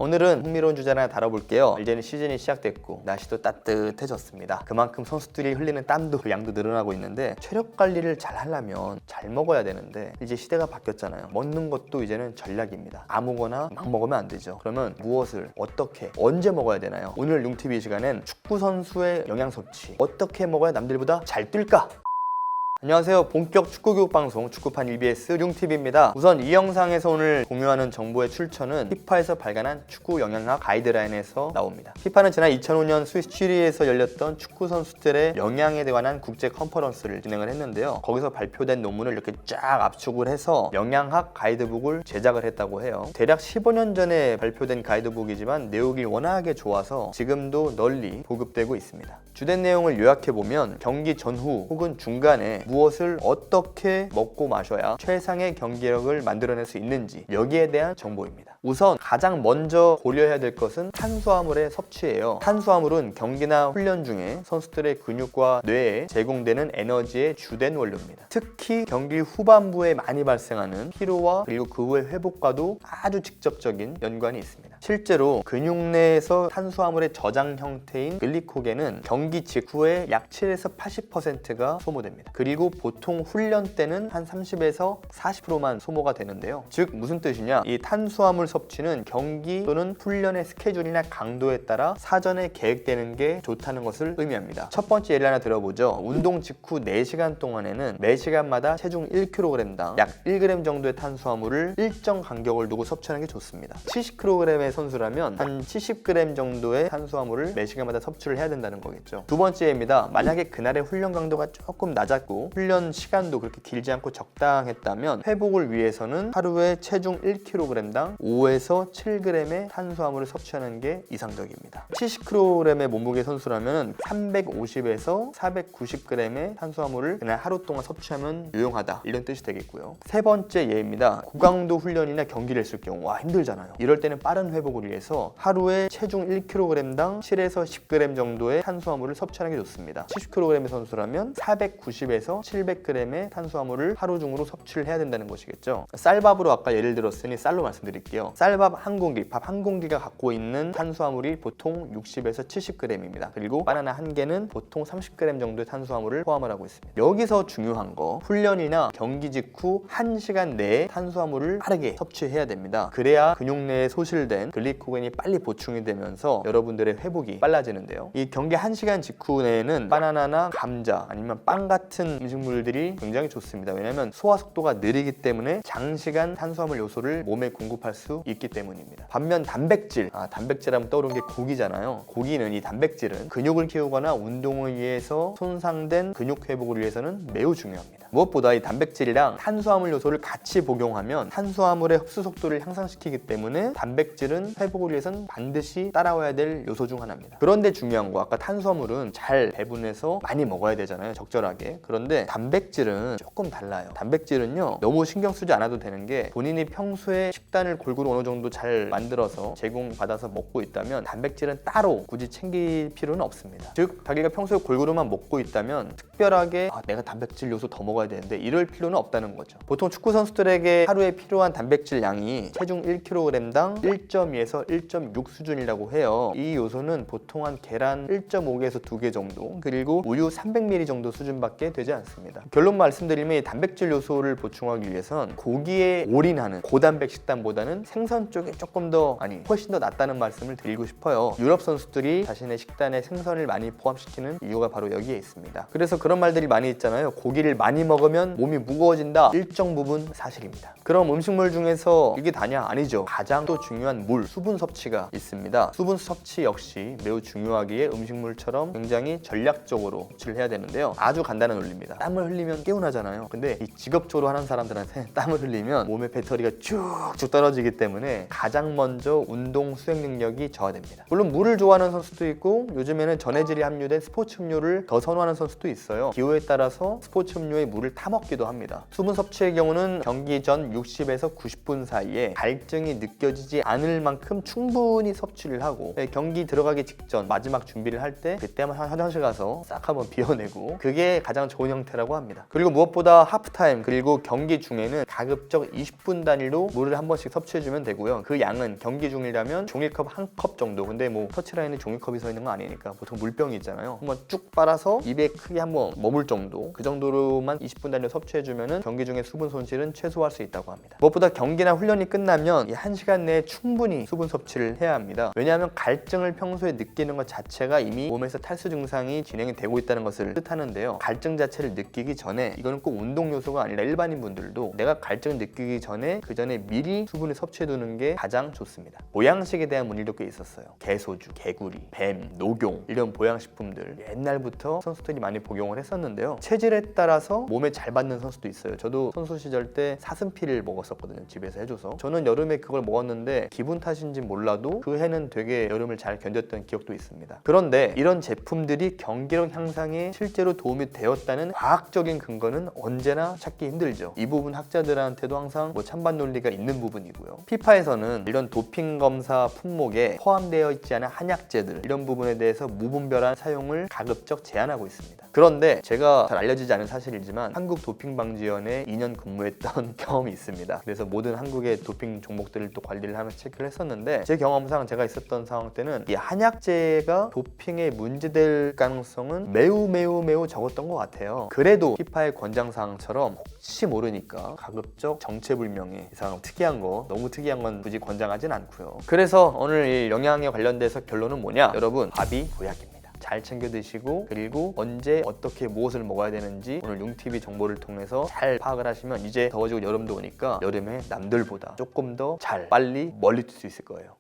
오늘은 흥미로운 주제 하나 다뤄볼게요. 이제는 시즌이 시작됐고 날씨도 따뜻해졌습니다. 그만큼 선수들이 흘리는 땀도 그 양도 늘어나고 있는데 체력 관리를 잘 하려면 잘 먹어야 되는데 이제 시대가 바뀌었잖아요. 먹는 것도 이제는 전략입니다. 아무거나 막 먹으면 안 되죠. 그러면 무엇을 어떻게 언제 먹어야 되나요? 오늘 융TV 시간엔 축구 선수의 영양 섭취 어떻게 먹어야 남들보다 잘 뛸까? 안녕하세요. 본격 축구교육 방송 축구판 EBS 융TV입니다. 우선 이 영상에서 오늘 공유하는 정보의 출처는 피파에서 발간한 축구 영양학 가이드라인에서 나옵니다. 피파는 지난 2005년 스위스 취리히에서 열렸던 축구 선수들의 영양에 관한 국제 컨퍼런스를 진행을 했는데요. 거기서 발표된 논문을 이렇게 쫙 압축을 해서 영양학 가이드북을 제작을 했다고 해요. 대략 15년 전에 발표된 가이드북이지만 내용이 워낙에 좋아서 지금도 널리 보급되고 있습니다. 주된 내용을 요약해보면 경기 전후 혹은 중간에 무엇을 어떻게 먹고 마셔야 최상의 경기력을 만들어낼 수 있는지 여기에 대한 정보입니다. 우선 가장 먼저 고려해야 될 것은 탄수화물의 섭취예요. 탄수화물은 경기나 훈련 중에 선수들의 근육과 뇌에 제공되는 에너지의 주된 원료입니다. 특히 경기 후반부에 많이 발생하는 피로와 그리고 그 후의 회복과도 아주 직접적인 연관이 있습니다. 실제로 근육 내에서 탄수화물의 저장 형태인 글리코겐은 경기 직후에 약 7에서 80%가 소모됩니다. 그리고 보통 훈련 때는 한 30에서 40%만 소모가 되는데요. 즉 무슨 뜻이냐? 이 탄수화물 섭취는 경기 또는 훈련의 스케줄이나 강도에 따라 사전에 계획되는 게 좋다는 것을 의미합니다. 첫 번째 예를 하나 들어보죠. 운동 직후 4시간 동안에는 매 시간마다 체중 1kg당 약 1g 정도의 탄수화물을 일정 간격을 두고 섭취하는 게 좋습니다. 70kg의 선수라면 한 70g 정도의 탄수화물을 매 시간마다 섭취를 해야 된다는 거겠죠. 두 번째입니다. 만약에 그날의 훈련 강도가 조금 낮았고 훈련 시간도 그렇게 길지 않고 적당했다면 회복을 위해서는 하루에 체중 1kg당 5에서 7g의 탄수화물을 섭취하는 게 이상적입니다. 70kg의 몸무게 선수라면 350에서 490g의 탄수화물을 그날 하루 동안 섭취하면 유용하다 이런 뜻이 되겠고요. 세 번째 예입니다. 고강도 훈련이나 경기를 했을 경우 힘들잖아요. 이럴 때는 빠른 회복을 위해서 하루에 체중 1kg당 7에서 10g 정도의 탄수화물을 섭취하는 게 좋습니다. 70kg의 선수라면 490에서 700g의 탄수화물을 하루 중으로 섭취를 해야 된다는 것이겠죠. 쌀밥으로 아까 예를 들었으니 쌀로 말씀드릴게요. 쌀밥 한 공기, 밥 한 공기가 갖고 있는 탄수화물이 보통 60에서 70g입니다. 그리고 바나나 한 개는 보통 30g 정도의 탄수화물을 포함을 하고 있습니다. 여기서 중요한 거 훈련이나 경기 직후 1시간 내에 탄수화물을 빠르게 섭취해야 됩니다. 그래야 근육 내에 소실된 글리코겐이 빨리 보충이 되면서 여러분들의 회복이 빨라지는데요. 이 경기 1시간 직후 내에는 바나나나 감자 아니면 빵 같은 음식물들이 굉장히 좋습니다. 왜냐하면 소화 속도가 느리기 때문에 장시간 탄수화물 요소를 몸에 공급할 수 있기 때문입니다. 반면 단백질, 단백질하면 떠오르는 게 고기잖아요. 고기는 이 단백질은 근육을 키우거나 운동을 위해서 손상된 근육 회복을 위해서는 매우 중요합니다. 무엇보다 이 단백질이랑 탄수화물 요소를 같이 복용하면 탄수화물의 흡수 속도를 향상시키기 때문에 단백질은 회복을 위해서는 반드시 따라와야 될 요소 중 하나입니다. 그런데 중요한 거 아까 탄수화물은 잘 배분해서 많이 먹어야 되잖아요. 적절하게. 그런데 단백질은 조금 달라요. 단백질은요 너무 신경 쓰지 않아도 되는 게 본인이 평소에 식단을 골고루 어느 정도 잘 만들어서 제공받아서 먹고 있다면 단백질은 따로 굳이 챙길 필요는 없습니다. 즉 자기가 평소에 골고루만 먹고 있다면 특별하게 내가 단백질 요소 더 먹어야 되는데 이럴 필요는 없다는 거죠. 보통 축구 선수들에게 하루에 필요한 단백질 양이 체중 1kg당 1.2에서 1.6 수준이라고 해요. 이 요소는 보통 한 계란 1.5개에서 2개 정도 그리고 우유 300ml 정도 수준밖에 되지 않습니다. 결론 말씀드리면 이 단백질 요소를 보충하기 위해선 고기에 올인하는 고단백 식단보다는 생선 쪽에 훨씬 더 낫다는 말씀을 드리고 싶어요. 유럽 선수들이 자신의 식단에 생선을 많이 포함시키는 이유가 바로 여기에 있습니다. 그래서 그런 말들이 많이 있잖아요. 고기를 많이 먹으면 몸이 무거워진다. 일정 부분 사실입니다. 그럼 음식물 중에서 이게 다냐? 아니죠. 가장 또 중요한 물, 수분 섭취가 있습니다. 수분 섭취 역시 매우 중요하기에 음식물처럼 굉장히 전략적으로 섭취를 해야 되는데요. 아주 간단한 원리입니다. 땀을 흘리면 개운하잖아요. 근데 이 직업적으로 하는 사람들한테 땀을 흘리면 몸의 배터리가 쭉쭉 떨어지기 때문에 가장 먼저 운동 수행 능력이 저하됩니다. 물론 물을 좋아하는 선수도 있고 요즘에는 전해질이 함유된 스포츠 음료를 더 선호하는 선수도 있어요. 기호에 따라서 스포츠 음료에 물을 타먹기도 합니다. 수분 섭취의 경우는 경기 전 60에서 90분 사이에 갈증이 느껴지지 않을 만큼 충분히 섭취를 하고 경기 들어가기 직전 마지막 준비를 할 때 그때만 화장실 가서 싹 한번 비워내고 그게 가장 좋은 형태라고 합니다. 그리고 무엇보다 하프타임 그리고 경기 중에는 가급적 20분 단위로 물을 한 번씩 섭취해주면 되고요. 그 양은 경기 중이라면 종이컵 한 컵 정도. 근데 뭐 터치라인에 종이컵이 서 있는 거 아니니까 보통 물병이 있잖아요. 한번 쭉 빨아서 입에 크게 한번 머물 정도, 그 정도로만 20분 단위로 섭취해주면은 경기 중에 수분 손실은 최소화할 수 있다고 합니다. 무엇보다 경기나 훈련이 끝나면 이 1시간 내에 충분히 수분 섭취를 해야 합니다. 왜냐하면 갈증을 평소에 느끼는 것 자체가 이미 몸에서 탈수 증상이 진행이 되고 있다는 것을 뜻하는데요. 갈증 자체를 느끼기 전에, 이거는 꼭 운동 요소가 아니라 일반인 분들도 내가 갈증을 느끼기 전에 그 전에 미리 수분을 섭취해두는 게 가장 좋습니다. 보양식에 대한 문의도 꽤 있었어요. 개소주, 개구리, 뱀, 녹용 이런 보양식품들 옛날부터 선수들이 많이 복용을 했었는데요. 체질에 따라서 몸에 잘 받는 선수도 있어요. 저도 선수 시절 때 사슴피를 먹었었거든요. 집에서 해줘서. 저는 여름에 그걸 먹었는데 기분 탓인지 몰라도 그 해는 되게 여름을 잘 견뎠던 기억도 있습니다. 그런데 이런 제품들이 경기력 향상에 실제로 도움이 되었다는 과학적인 근거는 언제나 찾기 힘들죠. 이 부분 학자들한테도 항상 찬반 논리가 있는 부분이고요. 피파에서는 이런 도핑 검사 품목에 포함되어 있지 않은 한약재들 이런 부분에 대해서 무분별한 사용을 가급적 제한하고 있습니다. 그런데 제가 잘 알려지지 않은 사실이지만 한국도핑방지위원회에 2년 근무했던 경험이 있습니다. 그래서 모든 한국의 도핑 종목들을 또 관리를 하면서 체크를 했었는데 제 경험상 제가 있었던 상황 때는 이 한약재가 도핑에 문제될 가능성은 매우 적었던 것 같아요. 그래도 피파의 권장사항처럼 혹시 모르니까 가급적 정체불명의 이상 특이한 거, 너무 특이한 건 굳이 권장하진 않고요. 그래서 오늘 이 영양에 관련돼서 결론은 뭐냐? 여러분, 밥이 보약입니다. 잘 챙겨 드시고 그리고 언제 어떻게 무엇을 먹어야 되는지 오늘 융TV 정보를 통해서 잘 파악을 하시면 이제 더워지고 여름도 오니까 여름에 남들보다 조금 더 잘 빨리 멀리 뛸 수 있을 거예요.